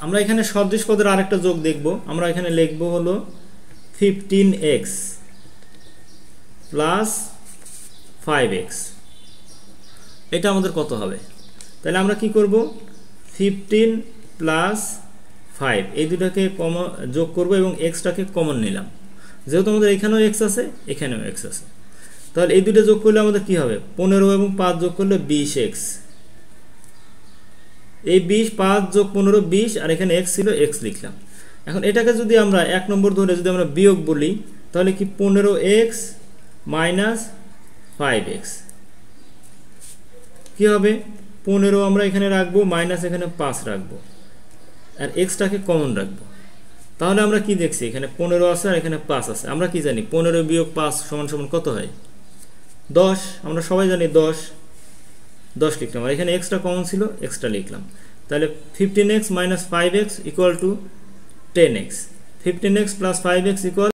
আমরা এখানে সদৃশ পদের আরেকটা যোগ দেখব। আমরা এখানে লিখব হলো 15x প্লাস 5x। এটা আমাদের কত হবে? তাহলে আমরা কি করব, 15 প্লাস 5 এই দুটাকে যোগ করব এবং এক্সটাকে কমন নিলাম। যেহেতু আমাদের এখানেও এক্স আছে এখানেও এক্স আছে, তাহলে এই দুটো যোগ করলে আমাদের কি হবে, 15 এবং 5 যোগ করলে 20x। এই 20 5 যোগ 15 20, আর এখানে x ছিল x লিখলাম। এখন এটাকে যদি আমরা 1 নম্বর ধরে যদি আমরা বিয়োগ বলি তাহলে কি 15x মাইনাস 5x কি হবে, 15 আমরা এখানে রাখবো মাইনাস এখানে 5 রাখবো আর এক্সটাকে কমন রাখবো। তাহলে আমরা কি দেখছি, এখানে 15 আছে আর এখানে 5 আছে। আমরা কি জানি 15 বিয়োগ 5 সমান সমান কত হয়, 10। আমরা সবাই জানি 10 লিখলাম, আর এখানে এক্সটা কমন ছিল এক্সটা লিখলাম। তাহলে 15x minus 5x equal to 10x। 15x plus 5x equal